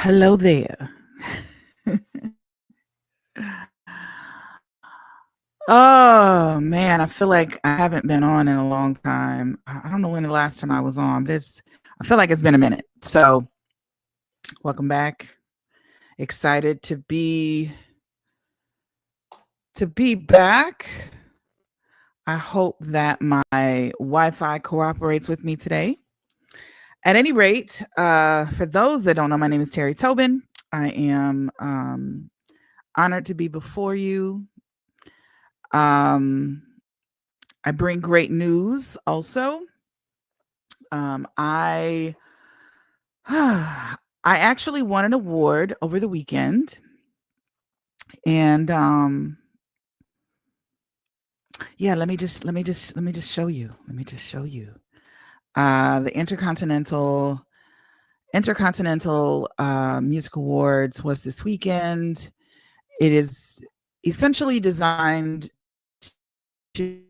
Hello there. Oh man, I feel like I haven't been on in a long time. I don't know when the last time I was on, but I feel like it's been a minute. So, welcome back. Excited to be back. I hope that my Wi-Fi cooperates with me today. At any rate, for those that don't know, my name is Terry Tobin. I am honored to be before you. Um, I bring great news also. I I actually won an award over the weekend, and yeah, let me just show you. Let me just show you. The Intercontinental Music Awards was this weekend. It is essentially designed to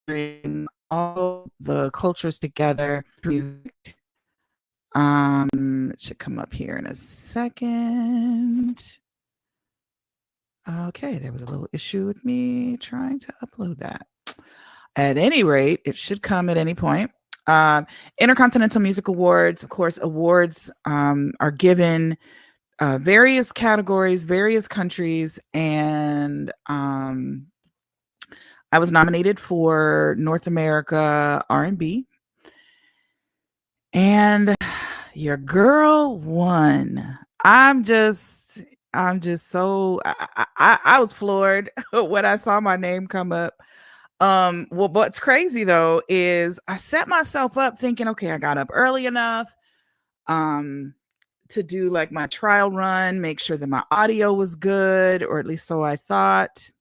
bring all the cultures together through. It should come up here in a second. Okay, there was a little issue with me trying to upload that. At any rate, it should come at any point. Intercontinental Music Awards, of course, awards are given various categories, various countries, and I was nominated for North America R&B, and your girl won. I'm just so I was floored when I saw my name come up. Well, what's crazy though is I set myself up thinking, okay, I got up early enough um to do like my trial run, make sure that my audio was good, or at least so I thought.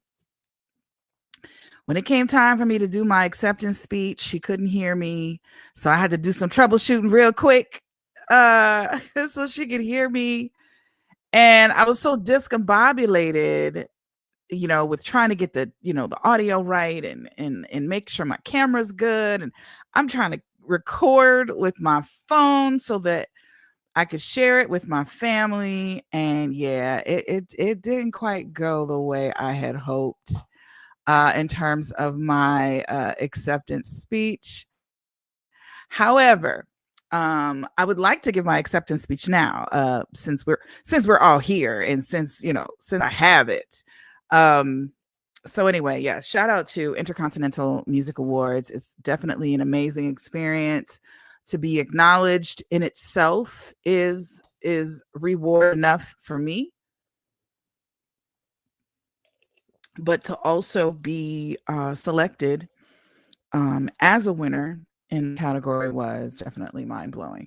When it came time for me to do my acceptance speech, she couldn't hear me. So I had to do some troubleshooting real quick so she could hear me. And I was so discombobulated, with trying to get the audio right and make sure my camera's good. And I'm trying to record with my phone so that I could share it with my family. And yeah, it didn't quite go the way I had hoped in terms of my acceptance speech. However, I would like to give my acceptance speech now, since we're all here, and since I have it. Um, so anyway, yeah, shout out to Intercontinental Music Awards. It's definitely an amazing experience. To be acknowledged in itself is reward enough for me, but to also be selected as a winner in the category was definitely mind blowing.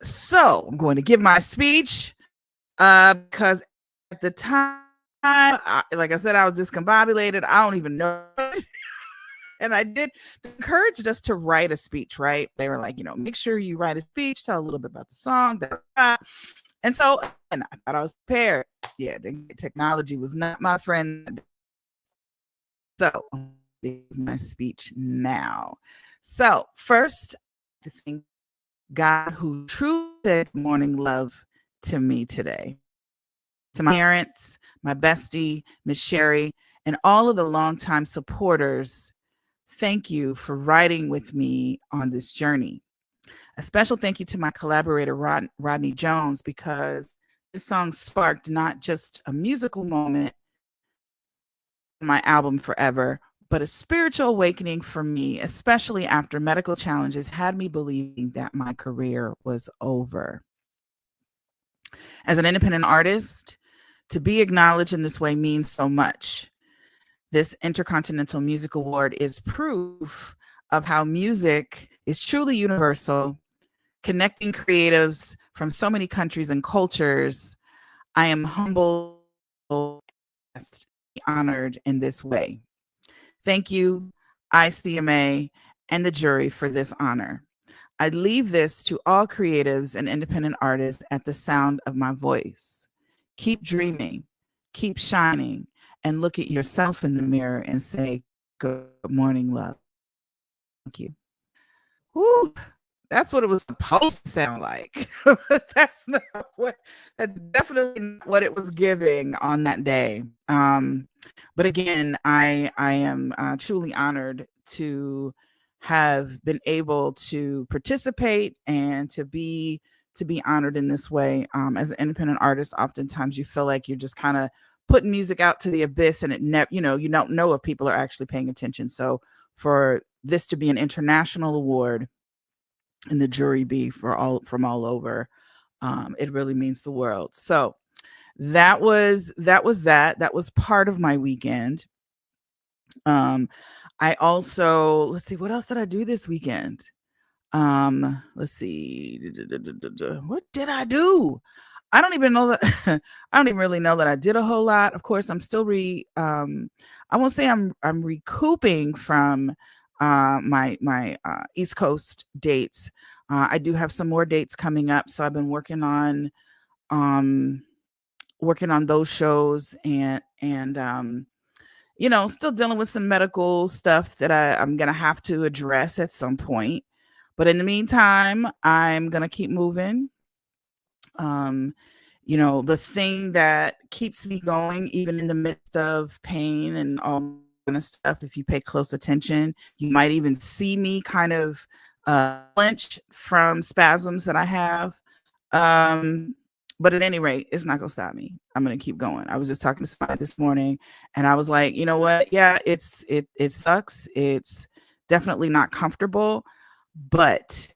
So I'm going to give my speech because at the time, like I said, I was discombobulated. I don't even know. And I did encouraged us to write a speech, right? They were like, make sure you write a speech, tell a little bit about the song. And so, and I thought I was prepared. Yeah, the technology was not my friend. So, my speech now. So, first, to thank God who truly said morning love to me today. To my parents, my bestie, Miss Sherry, and all of the longtime supporters, thank you for riding with me on this journey. A special thank you to my collaborator, Rodney Jones, because this song sparked not just a musical moment in my album Forever, but a spiritual awakening for me, especially after medical challenges had me believing that my career was over. As an independent artist, to be acknowledged in this way means so much. This Intercontinental Music Award is proof of how music is truly universal, connecting creatives from so many countries and cultures. I am humbled and honored in this way. Thank you, ICMA, and the jury for this honor. I leave this to all creatives and independent artists at the sound of my voice. Keep dreaming, keep shining, and look at yourself in the mirror and say, good morning, love. Thank you. Woo. That's what it was supposed to sound like. But that's not what that's definitely not what it was giving on that day. But again, I am truly honored to have been able to participate and to be honored in this way. As an independent artist, oftentimes you feel like you're just kind of putting music out to the abyss, and it never, you don't know if people are actually paying attention. So for this to be an international award and the jury be for all from all over, it really means the world. So that was part of my weekend. um I also, let's see, what else did I do this weekend? Let's see. What did I do? I don't even know that I don't even really know that I did a whole lot. Of course, I'm still I won't say I'm recouping from my East Coast dates. I do have some more dates coming up, so I've been um working on those shows, and still dealing with some medical stuff that I'm gonna have to address at some point. But in the meantime, I'm gonna keep moving. Um, the thing that keeps me going, even in the midst of pain and all kind of stuff, if you pay close attention, you might even see me kind of flinch from spasms that I have. Um, but at any rate, it's not gonna stop me. I'm gonna keep going. I was just talking to somebody this morning, and I was like, you know what? Yeah, it sucks. It's definitely not comfortable, but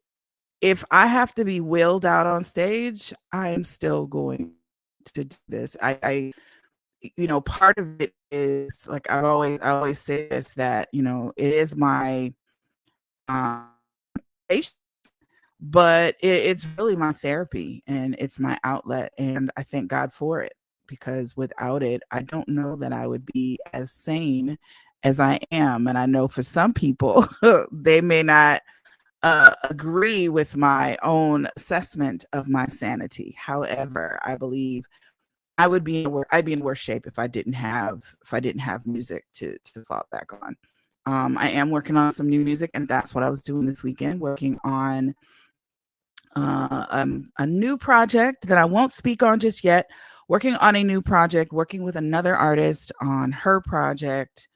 if I have to be wheeled out on stage, I am still going to do this. Part of it is like I always say this, that it is my um, patient, but it's really my therapy and it's my outlet, and I thank God for it, because without it, I don't know that I would be as sane as I am. And I know for some people, they may not agree with my own assessment of my sanity. However, I believe I'd be in worse shape if I didn't have music to fall back on. I am working on some new music, and that's what I was doing this weekend, working on a new project that I won't speak on just yet. Working on a new project, working with another artist on her project,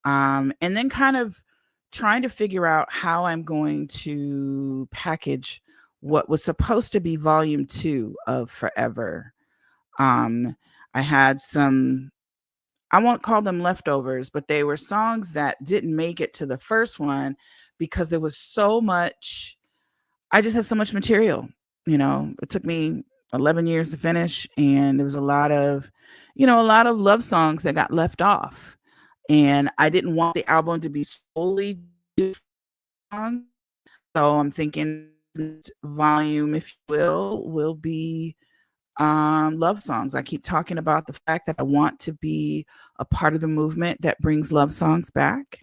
and then kind of trying to figure out how I'm going to package what was supposed to be volume two of Forever. Um, I had some, I won't call them leftovers, but they were songs that didn't make it to the first one because there was so much, I just had so much material. It took me 11 years to finish, and there was a lot of love songs that got left off. And I didn't want the album to be solely songs. So I'm thinking volume, if you will be love songs. I keep talking about the fact that I want to be a part of the movement that brings love songs back.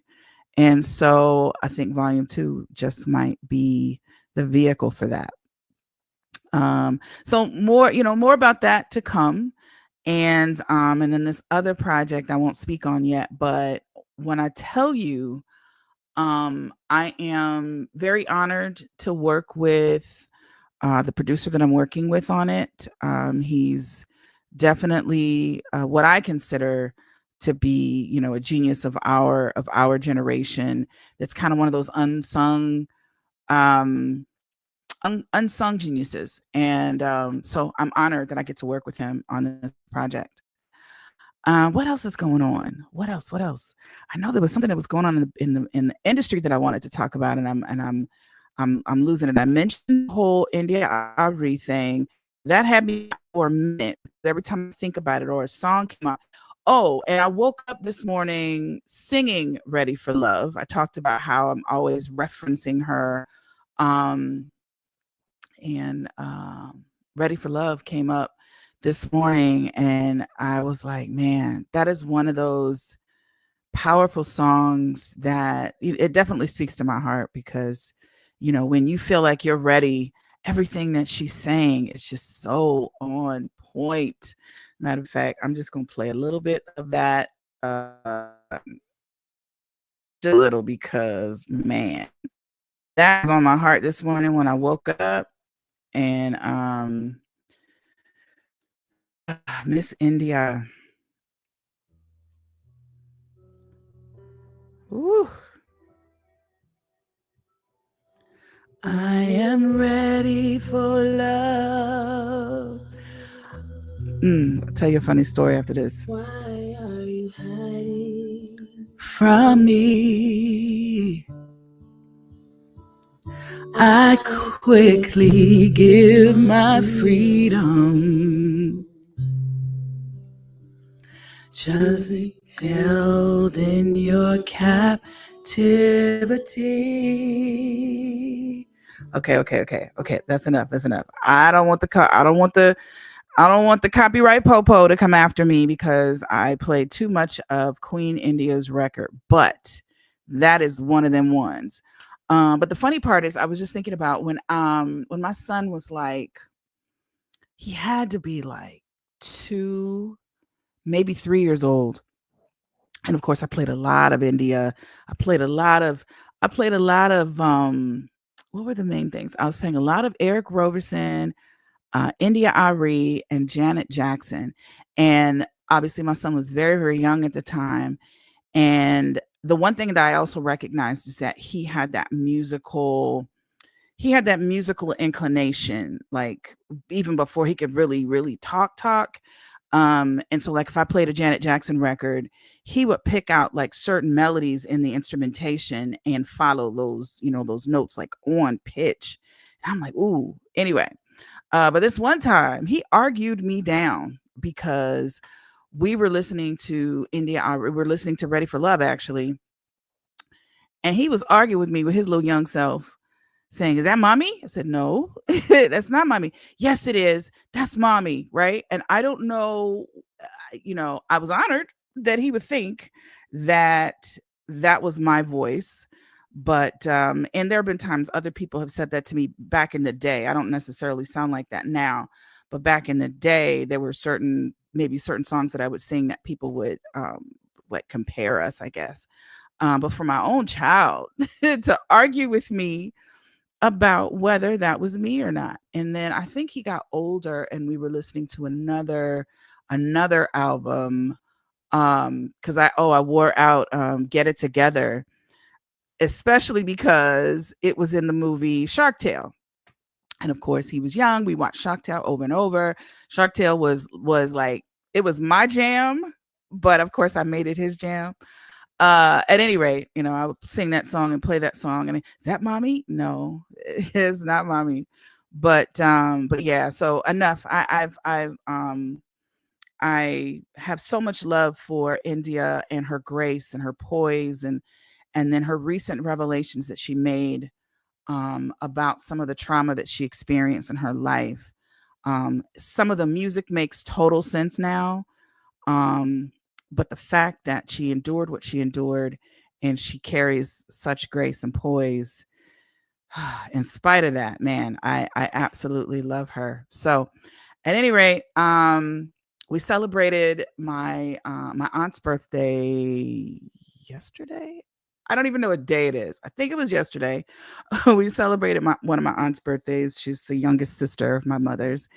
And so I think volume two just might be the vehicle for that. So more about that to come. And then this other project I won't speak on yet, but when I tell you, I am very honored to work with the producer that I'm working with on it. He's definitely what I consider to be, a genius of our generation. That's kind of one of those um, unsung geniuses, and so I'm honored that I get to work with him on this project. What else is going on? What else? What else? I know there was something that was going on in the industry that I wanted to talk about, and I'm losing it. I mentioned the whole India Aubrey thing. That had me for a minute. Every time I think about it or a song came up. Oh, and I woke up this morning singing "Ready for Love." I talked about how I'm always referencing her, um, and "Ready for Love" came up this morning, and I was like, man, that is one of those powerful songs that it definitely speaks to my heart, because when you feel like you're ready, everything that she's saying is just so on point. Matter of fact, I'm just going to play a little bit of that, just a little, because man, That was on my heart this morning when I woke up, and Miss India. Ooh. I am ready for love. I'll tell you a funny story after this. Why are you hiding from me? I quickly give my freedom. Just held in your captivity. Okay. That's enough. That's enough. I don't want the copyright popo to come after me because I played too much of Queen India's record, but that is one of them ones. But the funny part is I was just thinking about when my son was like, he had to be like 2, maybe 3 years old. And of course I played a lot of India. I played a lot of I played a lot of what were the main things? I was playing a lot of Eric Roberson, India Ari, and Janet Jackson. And obviously, my son was very, very young at the time. And the one thing that I also recognized is that he had that musical inclination, like even before he could really, really talk. And so like if I played a Janet Jackson record, he would pick out like certain melodies in the instrumentation and follow those, those notes like on pitch. And I'm like, ooh, anyway. But this one time he argued me down because we were listening to we were listening to Ready for Love actually. And he was arguing with me with his little young self saying, "Is that mommy?" I said, "No, that's not mommy." "Yes, it is. That's mommy." Right. And I don't know, I was honored that he would think that that was my voice. But, and there have been times other people have said that to me back in the day. I don't necessarily sound like that now, but back in the day, there were maybe certain songs that I would sing that people would, like compare us, I guess. But for my own child to argue with me about whether that was me or not. And then I think he got older and we were listening to another album cuz I wore out Get It Together, especially because it was in the movie Shark Tale. And of course, he was young. We watched Shark Tale over and over. Shark Tale was like it was my jam, but of course I made it his jam. At any rate, I would sing that song and play that song. And is that mommy? No, it's not mommy. But yeah. So enough. I have so much love for India and her grace and her poise and then her recent revelations that she made about some of the trauma that she experienced in her life. Some of the music makes total sense now. But the fact that she endured what she endured and she carries such grace and poise, in spite of that, man, I absolutely love her. So at any rate, we celebrated my aunt's birthday yesterday. I don't even know what day it is. I think it was yesterday. We celebrated one of my aunt's birthdays. She's the youngest sister of my mother's.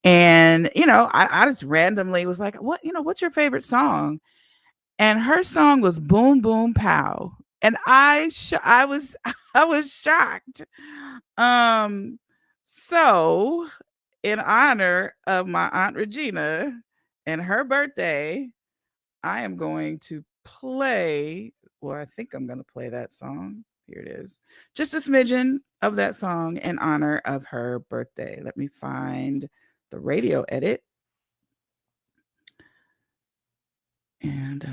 And, I just randomly was like, what's your favorite song? And her song was Boom Boom Pow. And I was I was shocked. Um so in honor of my Aunt Regina and her birthday, I am going to play, well, I think I'm going to play that song. Here it is. Just a smidgen of that song in honor of her birthday. Let me find the radio edit. And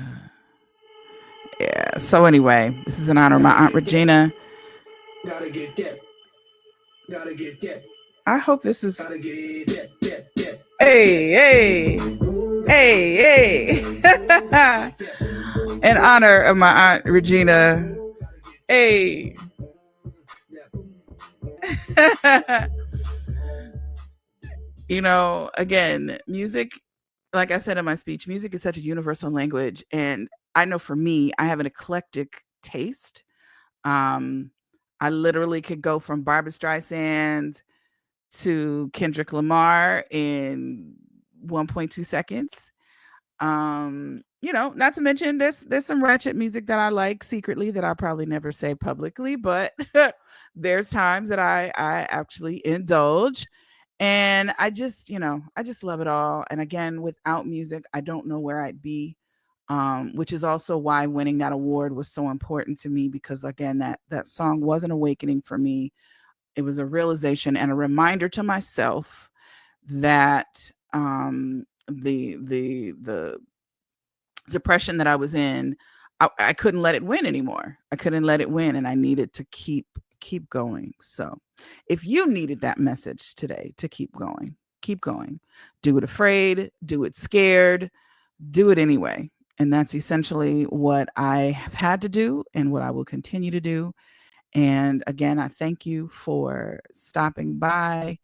yeah, so anyway, this is in honor of my Aunt Regina. Gotta get that. Gotta get that. I hope this is. Gotta get that. Hey. In honor of my Aunt Regina. Hey. Again, music, like I said in my speech, music is such a universal language. And I know for me, I have an eclectic taste. Um, I literally could go from Barbara Streisand to Kendrick Lamar in 1.2 seconds. Not to mention there's some ratchet music that I like secretly that I probably never say publicly, but there's times that I actually indulge. And I just love it all. And again, without music, I don't know where I'd be. Which is also why winning that award was so important to me, because again, that song was an awakening for me. It was a realization and a reminder to myself that the depression that I was in, I couldn't let it win anymore. I couldn't let it win, and I needed to keep going. So, if you needed that message today to keep going, keep going. Do it afraid, do it scared, do it anyway. And that's essentially what I have had to do and what I will continue to do. And again, I thank you for stopping by.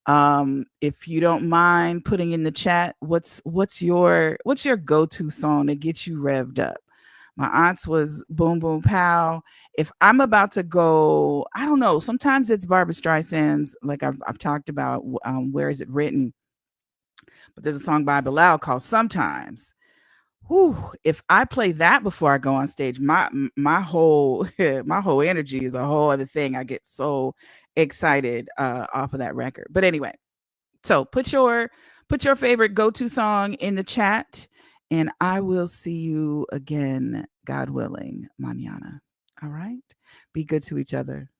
If you don't mind putting in the chat, what's your go-to song that gets you revved up? My aunt's was Boom Boom Pow. If I'm about to go, I don't know, sometimes it's Barbara Streisand's, like I've talked about, Where Is It Written? But there's a song by Bilal called Sometimes. Whew, if I play that before I go on stage, my whole my whole energy is a whole other thing. I get so excited off of that record. But anyway, so put your favorite go-to song in the chat, and I will see you again, God willing, mañana. All right. Be good to each other.